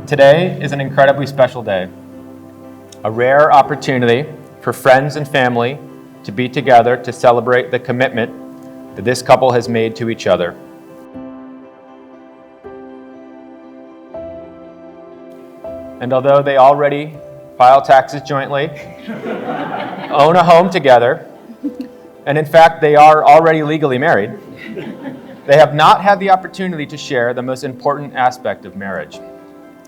Today is an incredibly special day, a rare opportunity for friends and family to be together to celebrate the commitment that this couple has made to each other. And although they already file taxes jointly, own a home together, and in fact they are already legally married, they have not had the opportunity to share the most important aspect of marriage,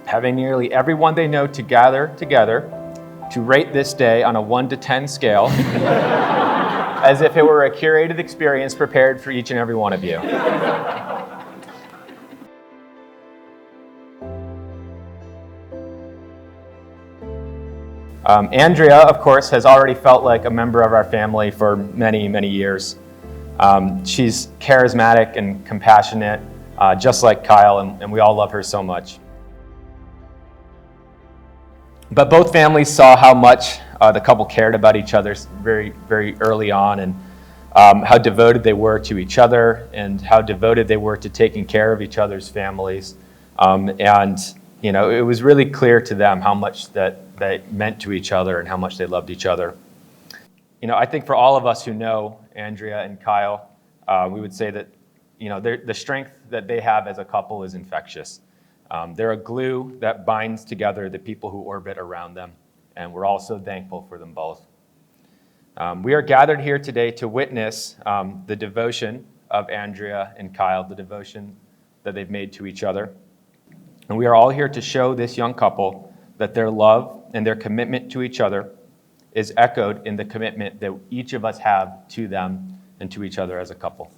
having nearly everyone they know to gather together to rate this day on a 1 to 10 scale as if it were a curated experience prepared for each and every one of you. Andrea, of course, has already felt like a member of our family for many, many years. She's charismatic and compassionate, just like Kyle, and we all love her so much. But both families saw how much the couple cared about each other very, very early on, and how devoted they were to each other, and how devoted they were to taking care of each other's families. And you know, it was really clear to them how much that they meant to each other and how much they loved each other. You know, I think for all of us who know Andrea and Kyle, we would say that, you know, the strength that they have as a couple is infectious. They're a glue that binds together the people who orbit around them, and we're all so thankful for them both. We are gathered here today to witness the devotion of Andrea and Kyle, the devotion that they've made to each other. And we are all here to show this young couple that their love and their commitment to each other is echoed in the commitment that each of us have to them and to each other as a couple.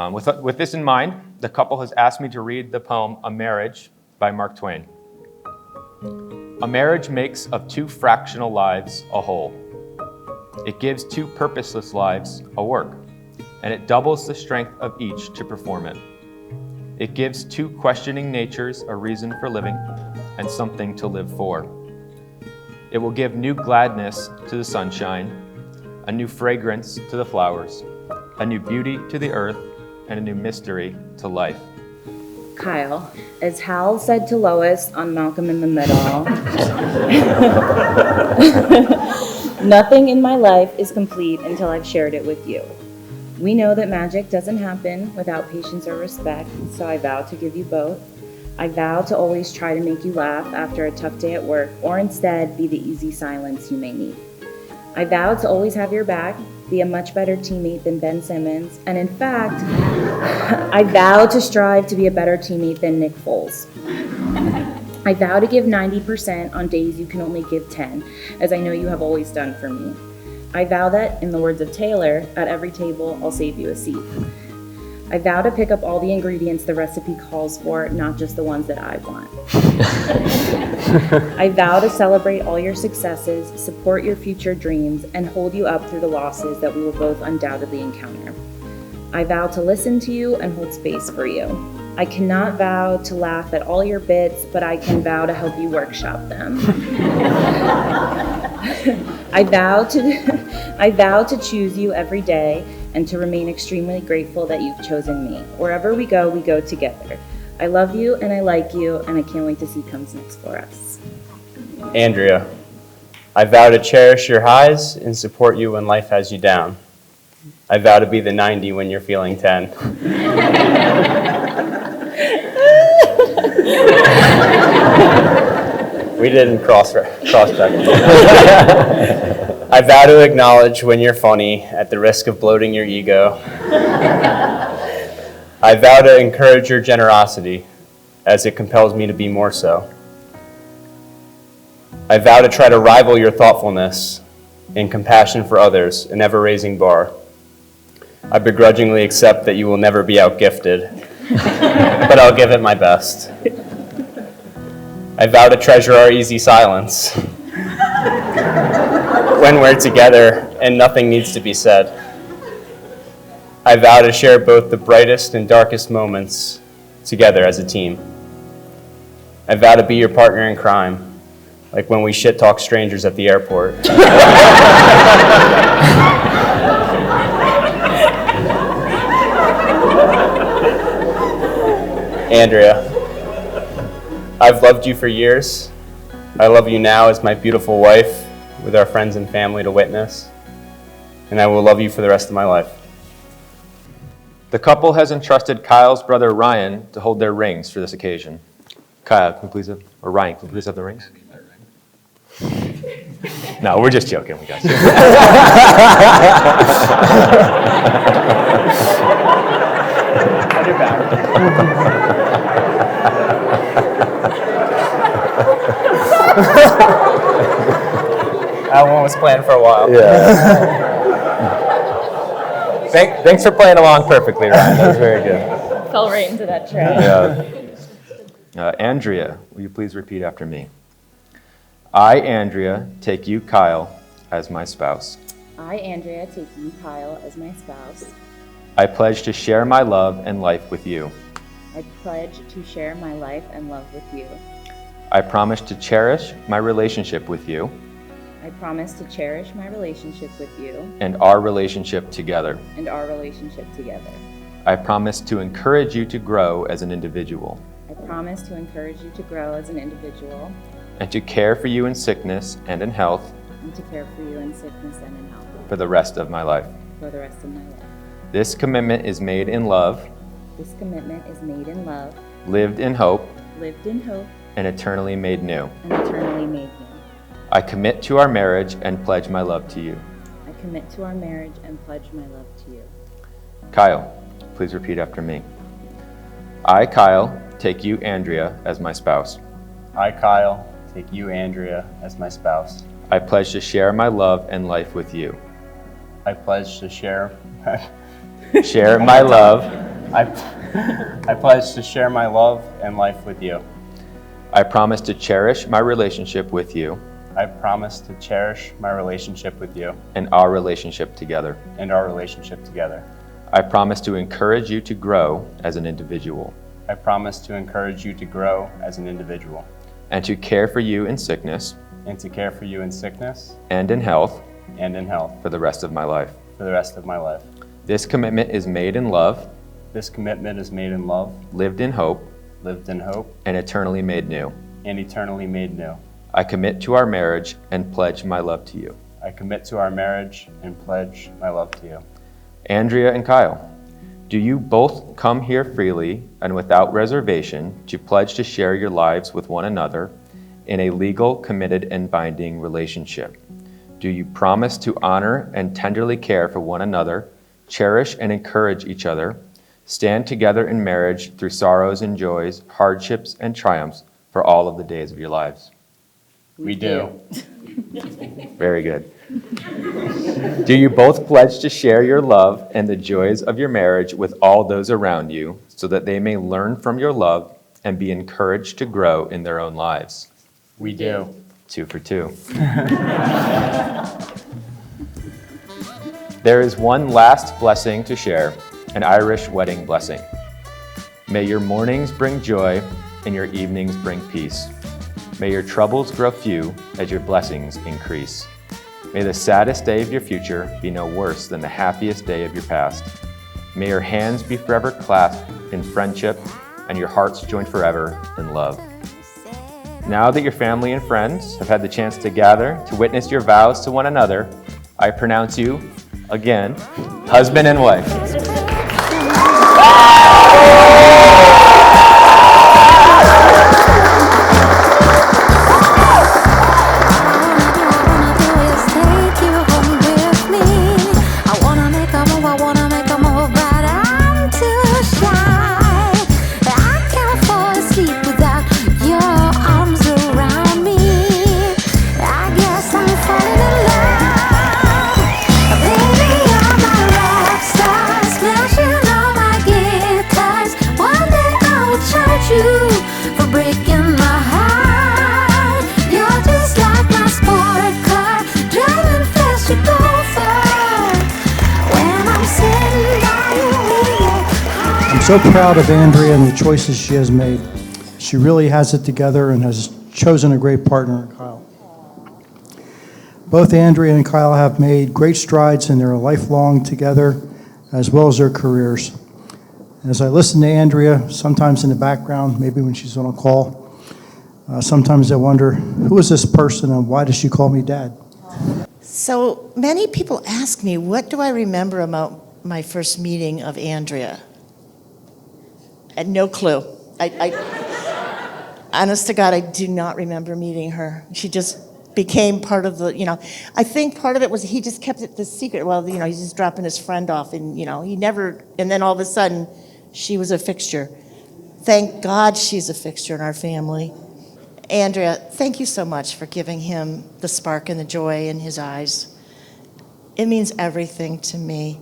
With this in mind, the couple has asked me to read the poem A Marriage by Mark Twain. A marriage makes of two fractional lives a whole. It gives two purposeless lives a work, and it doubles the strength of each to perform it. It gives two questioning natures a reason for living and something to live for. It will give new gladness to the sunshine, a new fragrance to the flowers, a new beauty to the earth, and a new mystery to life. Kyle, as Hal said to Lois on Malcolm in the Middle, nothing in my life is complete until I've shared it with you. We know that magic doesn't happen without patience or respect, so I vow to give you both. I vow to always try to make you laugh after a tough day at work, or instead be the easy silence you may need. I vow to always have your back, be a much better teammate than Ben Simmons, and in fact, I vow to strive to be a better teammate than Nick Foles. I vow to give 90% on days you can only give 10, as I know you have always done for me. I vow that, in the words of Taylor, at every table I'll save you a seat. I vow to pick up all the ingredients the recipe calls for, not just the ones that I want. I vow to celebrate all your successes, support your future dreams, and hold you up through the losses that we will both undoubtedly encounter. I vow to listen to you and hold space for you. I cannot vow to laugh at all your bits, but I can vow to help you workshop them. I vow to choose you every day and to remain extremely grateful that you've chosen me. Wherever we go together. I love you and I like you, and I can't wait to see who comes next for us. Andrea, I vow to cherish your highs and support you when life has you down. I vow to be the 90 when you're feeling 10. We didn't cross-check. I vow to acknowledge when you're funny at the risk of bloating your ego. I vow to encourage your generosity as it compels me to be more so. I vow to try to rival your thoughtfulness and compassion for others, an ever-raising bar. I begrudgingly accept that you will never be outgifted, but I'll give it my best. I vow to treasure our easy silence when we're together and nothing needs to be said. I vow to share both the brightest and darkest moments together as a team. I vow to be your partner in crime, like when we shit-talk strangers at the airport. Andrea, I've loved you for years. I love you now as my beautiful wife, with our friends and family to witness. And I will love you for the rest of my life. The couple has entrusted Kyle's brother Ryan to hold their rings for this occasion. Kyle, can you please have, or Ryan, can you please have the rings? No, we're just joking. We got you. I'll do back. That one was planned for a while. Yeah. Thanks for playing along perfectly, Ryan. That was very good. Fell right into that trap. Yeah. Andrea, will you please repeat after me? I, Andrea, take you, Kyle, as my spouse. I, Andrea, take you, Kyle, as my spouse. I pledge to share my love and life with you. I pledge to share my life and love with you. I promise to cherish my relationship with you I promise to cherish my relationship with you and our relationship together. and our relationship together. I promise to encourage you to grow as an individual I promise to encourage you to grow as an individual and to care for you in sickness and in health and to care for you in sickness and in health for the rest of my life. for the rest of my life. This commitment is made in love, This commitment is made in love, lived in hope, lived in hope, and eternally made new. and eternally made new. I commit to our marriage and pledge my love to you. I commit to our marriage and pledge my love to you. Kyle, please repeat after me. I, Kyle, take you, Andrea, as my spouse. I, Kyle, take you, Andrea, as my spouse. I pledge to share my love and life with you. I pledge to share. Share my love. I pledge to share my love and life with you. I promise to cherish my relationship with you I promise to cherish my relationship with you and our relationship together. and our relationship together. I promise to encourage you to grow as an individual I promise to encourage you to grow as an individual and to care for you in sickness and to care for you in sickness and in health and in health for the rest of my life. for the rest of my life. This commitment is made in love, This commitment is made in love, lived in hope, lived in hope, and eternally made new. and eternally made new. I commit to our marriage and pledge my love to you. I commit to our marriage and pledge my love to you. Andrea and Kyle, do you both come here freely and without reservation to pledge to share your lives with one another in a legal, committed, and binding relationship? Do you promise to honor and tenderly care for one another, cherish and encourage each other, stand together in marriage through sorrows and joys, hardships and triumphs for all of the days of your lives? We do. Very good. Do you both pledge to share your love and the joys of your marriage with all those around you so that they may learn from your love and be encouraged to grow in their own lives? We do. 2 for 2. There is one last blessing to share, an Irish wedding blessing. May your mornings bring joy and your evenings bring peace. May your troubles grow few as your blessings increase. May the saddest day of your future be no worse than the happiest day of your past. May your hands be forever clasped in friendship and your hearts joined forever in love. Now that your family and friends have had the chance to gather to witness your vows to one another, I pronounce you, again, husband and wife. So proud of Andrea and the choices she has made. She really has it together and has chosen a great partner in Kyle. Both Andrea and Kyle have made great strides in their lifelong together as well as their careers. As I listen to Andrea, sometimes in the background, maybe when she's on a call, Sometimes I wonder, who is this person and why does she call me Dad? So many people ask me, what do I remember about my first meeting of Andrea? And no clue. Honest to God, I do not remember meeting her. She just became part of the, I think part of it was he just kept it the secret. Well, he's just dropping his friend off and, he never, and then all of a sudden, she was a fixture. Thank God she's a fixture in our family. Andrea, thank you so much for giving him the spark and the joy in his eyes. It means everything to me.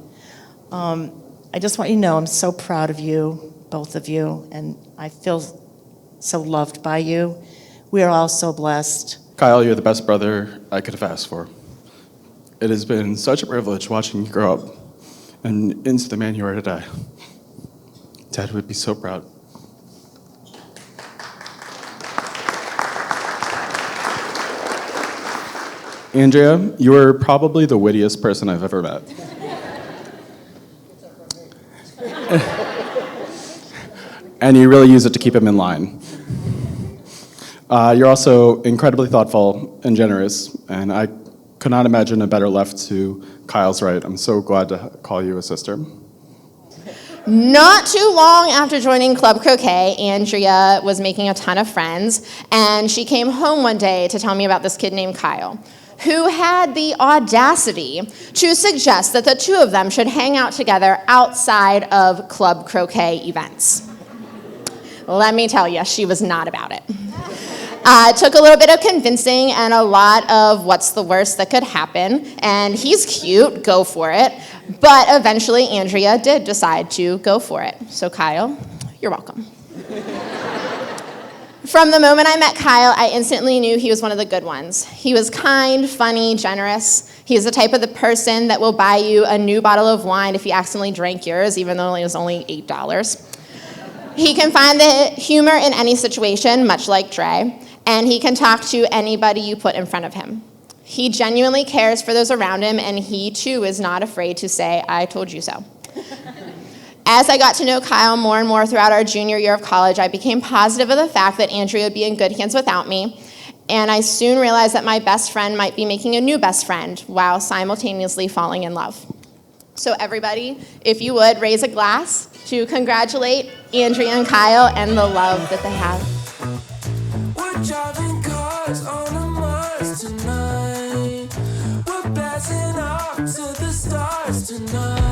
I just want you to know I'm so proud of you, both of you, and I feel so loved by you. We are all so blessed. Kyle, you're the best brother I could have asked for. It has been such a privilege watching you grow up and into the man you are today. Dad would be so proud. Andrea, you are probably the wittiest person I've ever met. And you really use it to keep him in line. You're also incredibly thoughtful and generous, and I could not imagine a better left to Kyle's right. I'm so glad to call you a sister. Not too long after joining Club Croquet, Andrea was making a ton of friends, and she came home one day to tell me about this kid named Kyle, who had the audacity to suggest that the two of them should hang out together outside of Club Croquet events. Let me tell you, she was not about it. It took a little bit of convincing and a lot of what's the worst that could happen, and he's cute, go for it. But eventually, Andrea did decide to go for it. So Kyle, you're welcome. From the moment I met Kyle, I instantly knew he was one of the good ones. He was kind, funny, generous. He's the type of the person that will buy you a new bottle of wine if you accidentally drank yours, even though it was only $8. He can find the humor in any situation, much like Dre, and he can talk to anybody you put in front of him. He genuinely cares for those around him, and he, too, is not afraid to say, "I told you so." As I got to know Kyle more and more throughout our junior year of college, I became positive of the fact that Andrea would be in good hands without me, and I soon realized that my best friend might be making a new best friend while simultaneously falling in love. So everybody, if you would, raise a glass to congratulate Andrea and Kyle and the love that they have. We're driving cars on a Mars tonight. We're blasting off to the stars tonight.